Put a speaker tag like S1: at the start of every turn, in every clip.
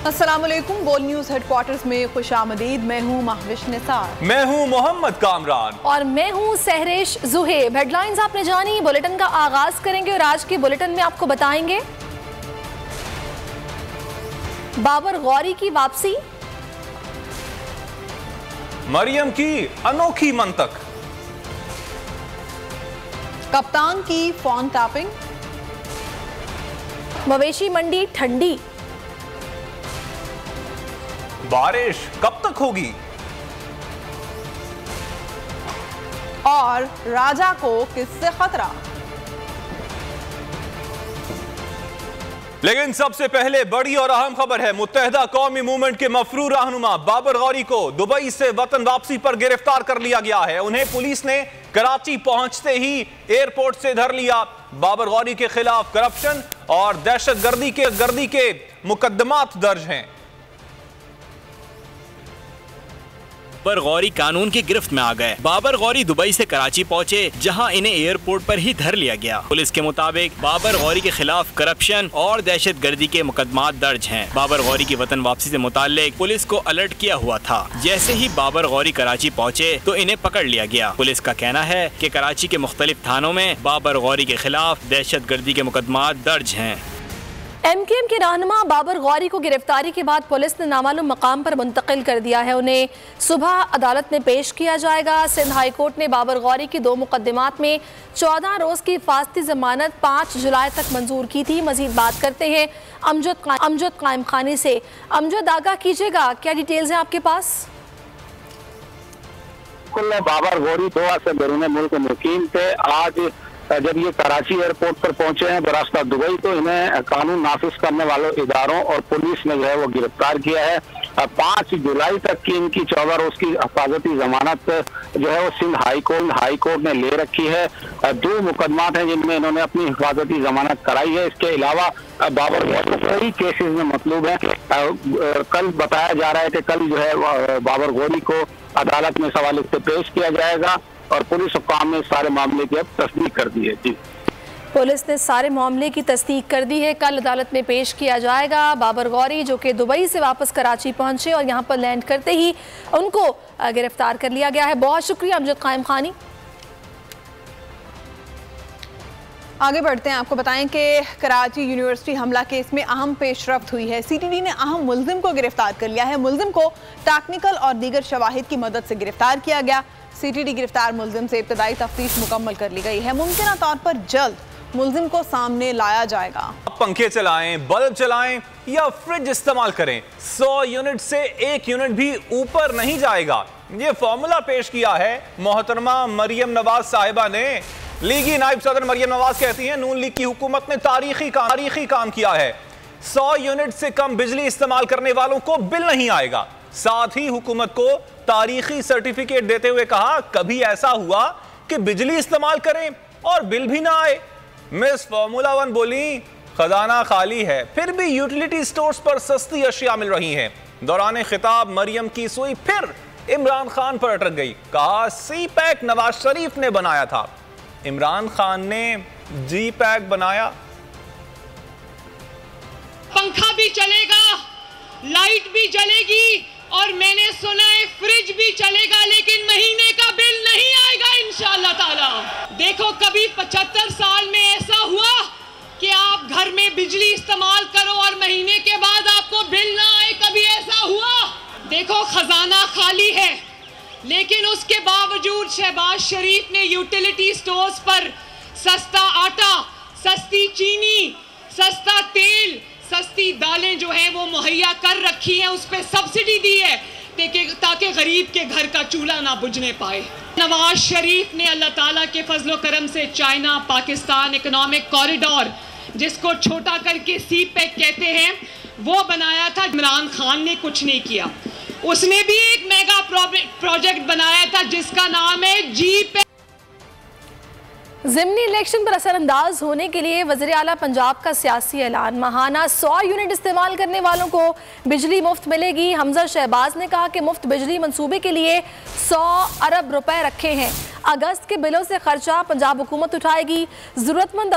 S1: अस्सलामुअलैकुम। बोल news headquarters में खुशामदीद। मैं हूँ महविश निसार।
S2: मैं हूँ मोहम्मद कामरान
S3: और मैं हूँ सहरेश जुहेब। हेडलाइंस आपने जानी, बुलेटिन का आगाज करेंगे और आज के बुलेटिन में आपको बताएंगे बाबर गौरी की वापसी,
S2: मरियम की अनोखी मंतक,
S1: कप्तान की फोन टैपिंग,
S3: मवेशी मंडी ठंडी,
S2: बारिश कब तक होगी
S1: और राजा को किससे खतरा।
S2: लेकिन सबसे पहले बड़ी और अहम खबर है। मुत्तहिदा कौमी मूवमेंट के मफरूर रहनुमा बाबर गौरी को दुबई से वतन वापसी पर गिरफ्तार कर लिया गया है। उन्हें पुलिस ने कराची पहुंचते ही एयरपोर्ट से धर लिया। बाबर गौरी के खिलाफ करप्शन और दहशतगर्दी के मुकदमात दर्ज हैं।
S4: बाबर गौरी कानून की गिरफ्त में आ गए। बाबर गौरी दुबई से कराची पहुंचे, जहां इन्हें एयरपोर्ट पर ही धर लिया गया। पुलिस के मुताबिक बाबर गौरी के खिलाफ करप्शन और दहशतगर्दी के मुकदमात दर्ज हैं। बाबर गौरी की वतन वापसी से मुताल्लिक पुलिस को अलर्ट किया हुआ था। जैसे ही बाबर गौरी कराची पहुंचे तो इन्हें पकड़ लिया गया। पुलिस का कहना है कि कराची के मुख्तलिफ थानों में बाबर गौरी के खिलाफ दहशतगर्दी के मुकदमात दर्ज हैं।
S3: एमकेएम के रहनुमा बाबर गौरी को गिरफ्तारी के बाद पुलिस ने नामालूम मकाम पर मुंतकिल कर दिया है। उन्हें सुबह अदालत में पेश किया जाएगा। सिंध हाई कोर्ट ने बाबर गौरी की 2 मुकदमात में 14 रोज की हिफाजती जमानत 5 जुलाई तक मंजूर की थी। मजीद बात करते हैं अमजद कायम खानी से। अमजद, आगाह कीजिएगा, क्या डिटेल्स हैं आपके पास?
S5: बाबर गौरी दोहा से बैरून मुल्क मुकीम थे। आज जब ये कराची एयरपोर्ट पर पहुंचे हैं बरास्ता दुबई, तो इन्हें कानून नाफिज करने वालों इदारों और पुलिस ने जो है वो गिरफ्तार किया है। 5 जुलाई तक की इनकी 14 रोज की हिफाजती जमानत जो है वो सिंध हाई कोर्ट ने ले रखी है। 2 मुकदमात हैं जिनमें इन्होंने अपनी हिफाजती जमानत कराई है। इसके अलावा बाबर गौरी कई केसेस में मतलूब है। कल बताया जा रहा है कि कल जो है बाबर गौरी को अदालत में सवाल से पेश किया जाएगा और पुलिस हुक्काम ने सारे मामले की अब तस्दीक कर दी है। जी,
S3: पुलिस ने सारे मामले की तस्दीक कर दी है। कल अदालत में पेश किया जाएगा। बाबर गौरी जो कि दुबई से वापस कराची पहुंचे और यहां पर लैंड करते ही उनको गिरफ्तार कर लिया गया है। बहुत शुक्रिया अमजद कायम खानी।
S1: आगे बढ़ते हैं। आपको बताएं कि कराची यूनिवर्सिटी हमला केस में अहम पेशरफ्त हुई है। सीटीडी ने अहम मुल्जिम को गिरफ्तार कर लिया है। मुल्जिम को टेक्निकल और दीगर शवाहिद की मदद से गिरफ्तार किया गया। सीटीडी गिरफ्तार मुल्जिम से इब्तदाई तफ्तीश मुकम्मल कर ली गई है। मुमकिन तौर पर जल्द मुल्जिम को सामने लाया जाएगा।
S2: पंखे चलाएं, बल्ब चलाएं या फ्रिज इस्तेमाल करें, 100 यूनिट से 1 यूनिट भी ऊपर नहीं जाएगा। ये फॉर्मूला पेश किया है मोहतरमा मरियम नवाज साहिबा ने। लीगी नायब सदर मरियम नवाज कहती हैं नून लीग की हुकूमत ने तारीखी काम किया है। 100 यूनिट से कम बिजली इस्तेमाल करने वालों को बिल नहीं आएगा। साथ ही हुकूमत को तारीखी सर्टिफिकेट देते हुए कहा कभी ऐसा हुआ कि बिजली इस्तेमाल करें और बिल भी ना आए। मिस फार्मूला 1 बोली खजाना खाली है, फिर भी यूटिलिटी स्टोर्स पर सस्ती अशिया मिल रही हैं। दौरान खिताब मरियम की सुई फिर इमरान खान पर अटक गई। कहा सी पैक नवाज शरीफ ने बनाया था, इमरान खान ने जी पैक बनाया।
S6: पंखा भी चलेगा, लाइट भी जलेगी और मैंने सुना है फ्रिज भी चलेगा, लेकिन महीने का बिल नहीं आएगा इंशाअल्लाह ताला। देखो कभी 75 साल में ऐसा हुआ कि आप घर में बिजली इस्तेमाल करो और महीने के बाद आपको बिल ना आए? कभी ऐसा हुआ? देखो खजाना खाली है, लेकिन उसके बावजूद शहबाज शरीफ ने यूटिलिटी स्टोर्स पर सस्ता आटा, सस्ती चीनी, सस्ता तेल, सस्ती दालें जो हैं वो मुहैया कर रखी हैं। उस पर सब्सिडी दी है ताकि गरीब के घर का चूल्हा ना बुझने पाए। नवाज शरीफ ने अल्लाह ताला के फजलो करम से चाइना पाकिस्तान इकोनॉमिक कॉरिडोर, जिसको छोटा करके सी पैक कहते हैं, वो बनाया था। इमरान खान ने कुछ नहीं किया। उसने भी एक मेगा प्रोजेक्ट बनाया था जिसका नाम है जी पैक।
S3: ज़िमनी इलेक्शन पर असरअंदाज होने के लिए वज़ीर आला पंजाब का सियासी ऐलान। माहाना 100 यूनिट इस्तेमाल करने वालों को बिजली मुफ्त मिलेगी। हमजा शहबाज ने कहा कि मुफ्त बिजली मंसूबे के लिए 100 अरब रुपए रखे हैं। अगस्त के बिलों से खर्चा पंजाब हुकूमत उठाएगी। ज़रूरतमंद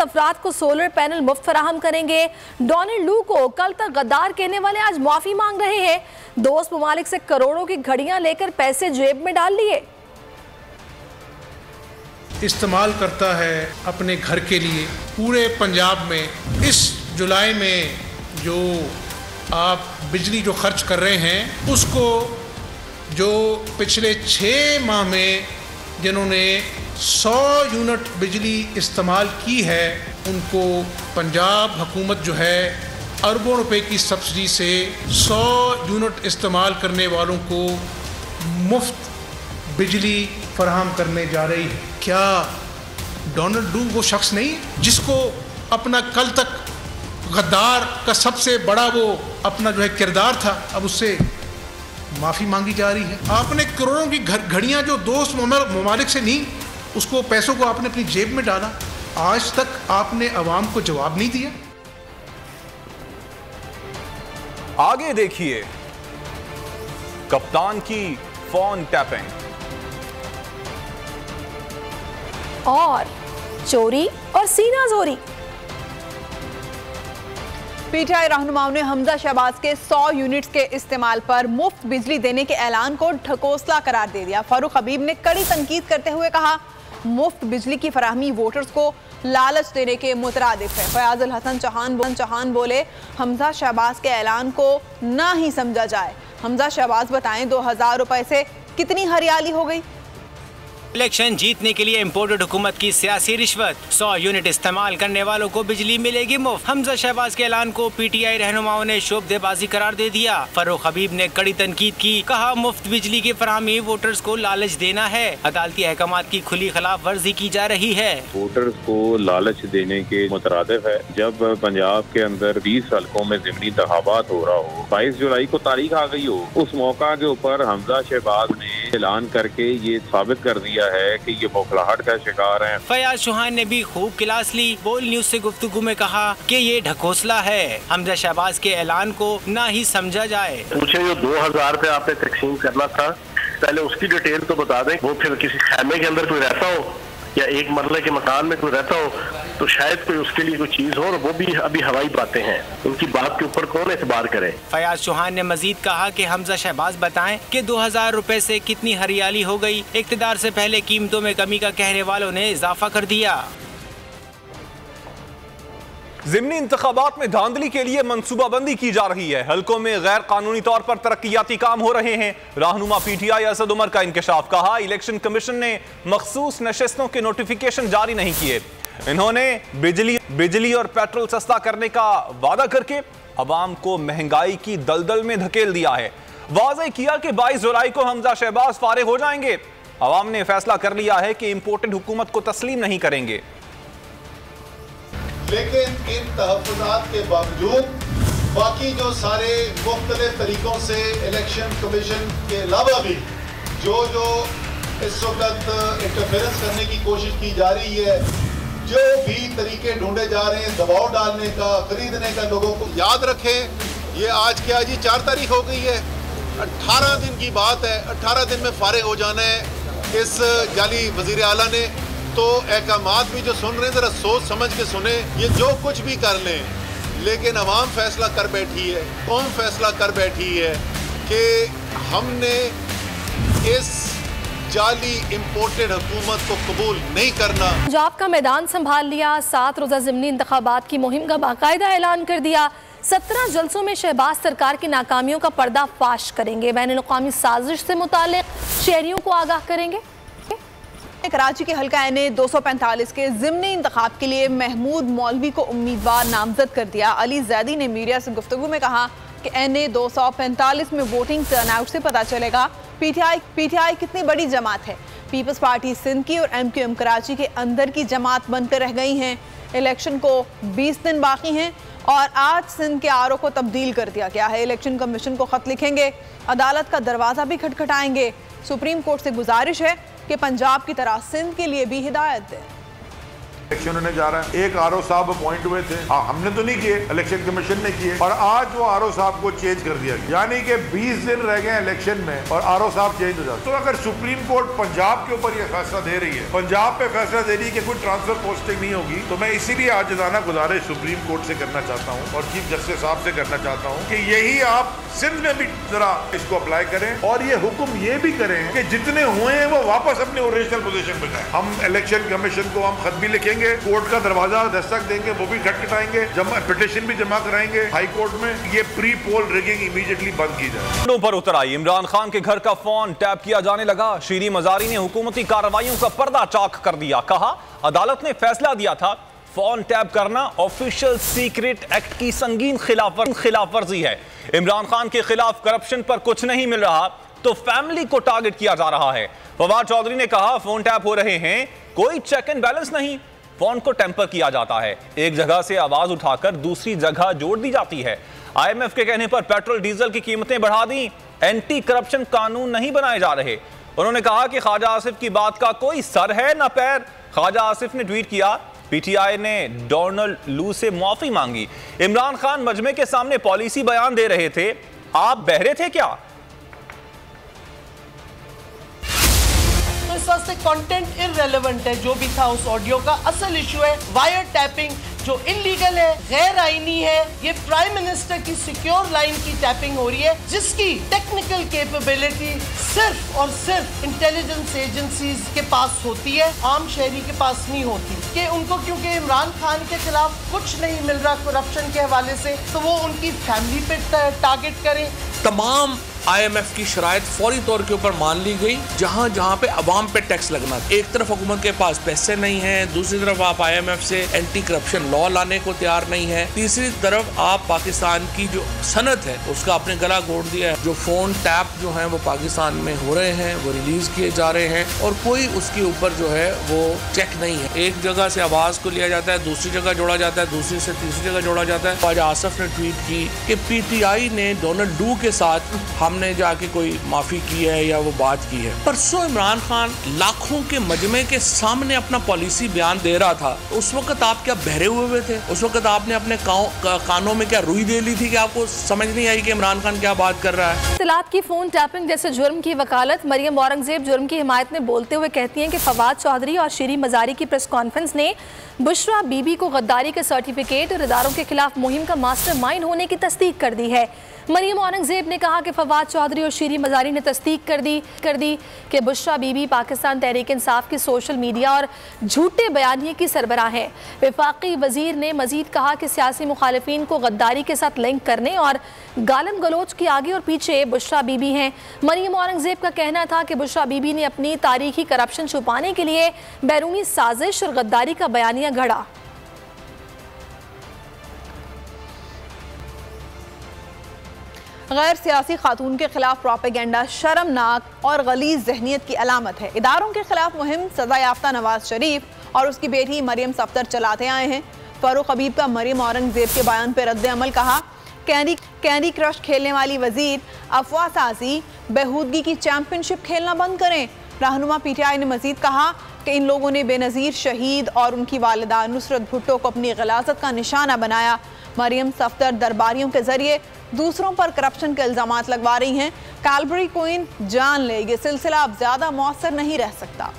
S3: अफराद को सोलर पैनल मुफ्त फराहम करेंगे। डोनाल्ड लू को कल तक गद्दार कहने वाले आज माफ़ी मांग रहे हैं। दोस्त ममालिक से करोड़ों की घड़ियां लेकर पैसे जेब में डाल लिए।
S7: इस्तेमाल करता है अपने घर के लिए। पूरे पंजाब में इस जुलाई में जो आप बिजली जो खर्च कर रहे हैं उसको जो पिछले 6 माह में जिन्होंने 100 यूनिट बिजली इस्तेमाल की है उनको पंजाब हुकूमत जो है अरबों रुपए की सब्सिडी से 100 यूनिट इस्तेमाल करने वालों को मुफ्त बिजली फराहम करने जा रही है। क्या डोनाल्ड लू वो शख्स नहीं जिसको अपना कल तक गद्दार का सबसे बड़ा वो अपना जो है किरदार था, अब उससे माफ़ी मांगी जा रही है। आपने करोड़ों की घड़ियां जो दोस्त ममालिक से नहीं, उसको पैसों को आपने अपनी जेब में डाला। आज तक आपने अवाम को जवाब नहीं दिया।
S2: आगे देखिए कप्तान की फोन टैपिंग
S3: और चोरी और सीना जोरी।
S1: पीटीआई रहनुमाओं ने हमजा शहबाज के 100 यूनिट्स के इस्तेमाल पर मुफ्त बिजली देने के ऐलान को ढकोसला करार दे दिया। फारूक हबीब ने कड़ी तनकीद करते हुए कहा, मुफ्त बिजली की फराहमी वोटर्स को लालच देने के मुतरादिफ है। फयाज अल हसन चौहान बोले, हमजा शहबाज के ऐलान को ना ही समझा जाए। हमजा शहबाज बताएं 2000 रुपए से कितनी हरियाली हो गई।
S4: इलेक्शन जीतने के लिए इम्पोर्टेड हुकूमत की सियासी रिश्वत। 100 यूनिट इस्तेमाल करने वालों को बिजली मिलेगी मुफ्त। हमजा शहबाज के ऐलान को पीटीआई रहनुमाओं ने शोबदेबाजी करार दे दिया। फारूक हबीब ने कड़ी तनकीद की, कहा मुफ्त बिजली की फराहमी वोटर्स को लालच देना है। अदालती अहकामात की खुली खिलाफ वर्जी की जा रही है।
S8: वोटर्स को लालच देने के मुतरादिफ है। जब पंजाब के अंदर 20 हल्कों में ज़िमनी इंतखाबात हो रहा हो, 22 जुलाई को तारीख आ गई हो, उस मौका के ऊपर हमजा शहबाज ने ऐलान करके ये साबित कर दिया है कि ये बौखलाहट का शिकार हैं।
S4: फयाज चौहान ने भी खूब क्लास ली। बोल न्यूज से गुफ्तगू में कहा कि ये ढकोसला है। हमजा शहबाज के ऐलान को ना ही समझा जाए।
S9: मुझे जो 2000 रुपए आपने तकसीम करना था, पहले उसकी डिटेल तो बता दें। वो फिर किसी खैमे के अंदर कोई रहता हो या एक मरले के मकान में कोई रहता हो तो शायद कोई उसके लिए कोई चीज हो, और वो भी अभी हवाई बातें हैं। उनकी बात के ऊपर कौन एतबार करे।
S4: फयाज चौहान ने मजीद कहा कि हमजा शहबाज बताएं कि 2000 रुपए से कितनी हरियाली हो गई। इक़्तिदार से पहले कीमतों में कमी का कहने वालों ने इजाफा कर दिया।
S2: ज़िमनी इंतखाबात में धांधली के लिए मंसूबाबंदी की जा रही है। हल्कों में गैर कानूनी तौर पर तरक्याती काम हो रहे हैं। रहनुमा पीटीआई असद उमर का इंकशाफ। कहा, इलेक्शन कमीशन ने मखसूस नशिस्तों के नोटिफिकेशन जारी नहीं किए। इन्होंने बिजली और पेट्रोल सस्ता करने का वादा करके अवाम को महंगाई की दलदल में धकेल दिया है। वाज़ेह किया कि 22 जुलाई को हमजा शहबाज फारिग हो जाएंगे। अवाम ने फैसला कर लिया है कि इम्पोर्टेड हुकूमत को तस्लीम नहीं करेंगे।
S10: लेकिन इन तहफ़्फ़ुज़ात के बावजूद बाकी जो सारे मुख्तलिफ तरीक़ों से इलेक्शन कमीशन के अलावा भी जो इस वक्त इंटरफेरेंस करने की कोशिश की जा रही है, जो भी तरीके ढूंढे जा रहे हैं दबाव डालने का, खरीदने का, लोगों को याद रखें, ये आज क्या जी 4 तारीख हो गई है, 18 दिन की बात है। 18 दिन में फारिग हो जाना है इस जाली वज़ीर आला ने। तो अहकामात भी जो सुन रहे हैं ज़रा सोच समझ के सुने। ये जो कुछ भी कर लें, लेकिन अवाम फैसला कर बैठी है, कौम फैसला कर बैठी है कि हमने इस जाली इम्पोर्टेड हुकूमत को कबूल नहीं करना।
S3: पंजाब का मैदान संभाल लिया। 7 रोज़ा ज़िमनी इंतखाबात की मुहिम का बाकायदा ऐलान कर दिया। 17 जलसों में शहबाज सरकार की नाकामियों का पर्दाफाश करेंगे। बैनुल-अक़वामी साजिश से मुताल्लिक़ शहरियों को आगाह करेंगे।
S1: कराची के हल्का एनए 245 के ज़िमनी इंतखाब के लिए महमूद मौलवी को उम्मीदवार नामजद कर दिया। अली ज़ैदी ने मीडिया से गुफ्तगू में कहा कि एनए 245 में वोटिंग टर्नआउट से पता चलेगा पीटीआई कितनी बड़ी जमात है। पीपल्स पार्टी सिंध की और एमक्यूएम कराची के अंदर की जमात बनकर रह गई हैं। इलेक्शन को 20 दिन बाकी हैं और आज सिंध के आरओ को तब्दील कर दिया गया है। इलेक्शन कमीशन को खत लिखेंगे, अदालत का दरवाज़ा भी खटखटाएंगे। सुप्रीम कोर्ट से गुजारिश है कि पंजाब की तरह सिंध के लिए भी हिदायत दें।
S11: इलेक्शन होने जा रहा है। एक आरओ साहब अपॉइंट हुए थे, हाँ हमने तो नहीं किए, इलेक्शन कमीशन ने किए, और आज वो आरओ साहब को चेंज कर दिया गया, यानी कि 20 दिन रह गए इलेक्शन में और आरओ साहब चेंज हो जाते। तो अगर सुप्रीम कोर्ट पंजाब के ऊपर ये फैसला दे रही है, पंजाब पे फैसला दे रही है कि कोई ट्रांसफर पोस्टिंग नहीं होगी, तो मैं इसीलिए आज जाना गुजारिश सुप्रीम कोर्ट से करना चाहता हूँ और चीफ जस्टिस साहब से करना चाहता हूँ कि यही आप सिंध में भी जरा इसको अप्लाई करें और ये हुक्म ये भी करें कि जितने हुए हैं वो वापस अपने ओरिजिनल पोजीशन पे जाएं। हम इलेक्शन कमीशन को हम खत भी लिखेंगे, कोर्ट का दरवाजा दस्तक देंगे, वो भी खटखटाएंगे, पिटीशन भी जमा कराएंगे हाई कोर्ट में, ये प्री पोल रिगिंग इमीडिएटली बंद की जाए।
S2: पर उतर आई इमरान खान के घर का फोन टैप किया जाने लगा। शीरी मजारी ने हुकूमती कार्रवाइयों का पर्दा चाक कर दिया। कहा अदालत ने फैसला दिया था फोन टैप करना ऑफिशियल सीक्रेट एक्ट की संगीन खिलाफ वर्जी है। इमरान खान के खिलाफ करप्शन पर कुछ नहीं मिल रहा तो फैमिली को टारगेट किया जा रहा है। फवाद चौधरी ने कहा फोन टैप हो रहे हैं, कोई चेक एंड बैलेंस नहीं, फोन को टेम्पर किया जाता है, एक जगह से आवाज उठाकर दूसरी जगह जोड़ दी जाती है। IMF के कहने पर पेट्रोल डीजल की कीमतें बढ़ा दी, एंटी करप्शन कानून नहीं बनाए जा रहे। उन्होंने कहा कि ख्वाजा आसिफ की बात का कोई सर है न पैर। ख्वाजा आसिफ ने ट्वीट किया, PTI ने डोनाल्ड लू से माफी मांगी। इमरान खान मजमे के सामने पॉलिसी बयान दे रहे थे, आप बहरे थे क्या?
S12: तो इस वास्ते कंटेंट इररेलेवेंट है, जो भी था उस ऑडियो का। असल इशू है वायर टैपिंग, जो इलीगल है, गैर आईनी है। ये प्राइम मिनिस्टर की सिक्योर लाइन की टैपिंग हो रही है, जिसकी टेक्निकल कैपेबिलिटी सिर्फ और सिर्फ इंटेलिजेंस एजेंसीज के पास होती है, आम शहरी के पास नहीं होती। कि उनको क्योंकि इमरान खान के खिलाफ कुछ नहीं मिल रहा करप्शन के हवाले से, तो वो उनकी फैमिली पे टारगेट करें।
S13: तमाम IMF की शराइत फौरी तौर के ऊपर मान ली गई, जहाँ जहाँ पे अवाम पे टैक्स लगना। एक तरफ हुकूमत के पास पैसे नहीं है, दूसरी तरफ आप IMF से एंटी करप्शन लॉ लाने को तैयार नहीं है, तीसरी तरफ आप पाकिस्तान की जो सनत है उसका आपने गला घोट दिया है। जो फोन टैप जो है वो पाकिस्तान में हो रहे हैं, वो रिलीज किए जा रहे हैं और कोई उसके ऊपर जो है वो चेक नहीं है। एक जगह से आवाज को लिया जाता है, दूसरी जगह जोड़ा जाता है, दूसरी से तीसरी जगह जोड़ा जाता है। ख्वाजा आसिफ ने ट्वीट की कि PTI ने डोनाल्ड लू के साथ हमने जाके कोई माफी की है या वो बात की है। परसों इमरान खान लाखों के मजमे के सामने अपना पॉलिसी बयान दे रहा था, उस वक्त आप क्या बहरे हुए थे? उस वक्त आपने अपने कानों में क्या रुई दे ली थी कि आपको समझ नहीं आई कि इमरान खान क्या बात कर रहा है?
S3: इत्तलात की फोन टैपिंग जैसे जुर्म की वकालत मरियम औरंगजेब जुर्म की हिमायत में बोलते हुए कहती हैं कि फवाद चौधरी और शीरी मजारी की प्रेस कॉन्फ्रेंस ने बुशरा बीबी को गद्दारी के सर्टिफिकेट और इदारों के खिलाफ मुहिम का मास्टरमाइंड होने की तस्दीक कर दी है। मरियम औरंगजेब ने कहा कि फवाद चौधरी और शीरी मजारी ने तस्दीक कर दी कि बुशरा बीबी पाकिस्तान तहरीक इंसाफ की सोशल मीडिया और झूठे बयानिए की सरबराह है। वफाकी वजीर ने मजीद कहा कि सियासी मुखालिफिन को गद्दारी के साथ लिंक करने और गालम गलोच के आगे और पीछे बुशरा बीबी हैं। मरियम औरंगजेब का कहना था कि बुशरा बीबी ने अपनी तारीखी करप्शन छुपाने के लिए बैरूनी साजिश और गद्दारी का बयानिया गढ़ा।
S1: गैर सियासी खातून के खिलाफ प्रोपेगेंडा शर्मनाक और गलीज जहनीत की अलामत है। इदारों के खिलाफ मुहिम सजा याफ्ता नवाज शरीफ और उसकी बेटी मरियम सफ्दर चलाते आए हैं। फारूक हबीब का मरियम औरंगजेब के बयान पर रद्द अमल, कहा कैंडी क्रश खेलने वाली वजीर अफवाह साजी बेहूदगी की चैंपियनशिप खेलना बंद करें। रहनुमा PTI ने मजीद कहा कि इन लोगों ने बेनज़ीर शहीद और उनकी वालिदा नुसरत भुट्टो को अपनी गलाजत का निशाना बनाया। मरियम सफ्दर दरबारियों के जरिए दूसरों पर करप्शन के इल्जामात लगवा रही हैं। कैलबरी क्वीन जान ले, ये सिलसिला अब ज्यादा मौसर नहीं रह सकता।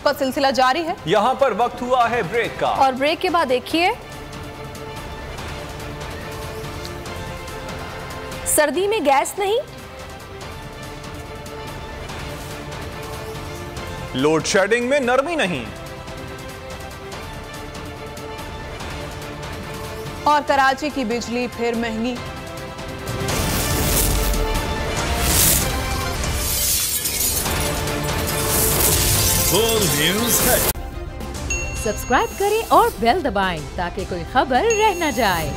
S1: पर सिलसिला जारी है।
S2: यहाँ पर वक्त हुआ है ब्रेक का
S3: और ब्रेक के बाद देखिए, सर्दी में गैस नहीं,
S2: लोड शेडिंग में नरमी नहीं
S1: और कराची की बिजली फिर महंगी।
S14: वर्ल्ड न्यूज़ है।
S15: सब्सक्राइब करें और बेल दबाएं ताकि कोई खबर रह न जाए।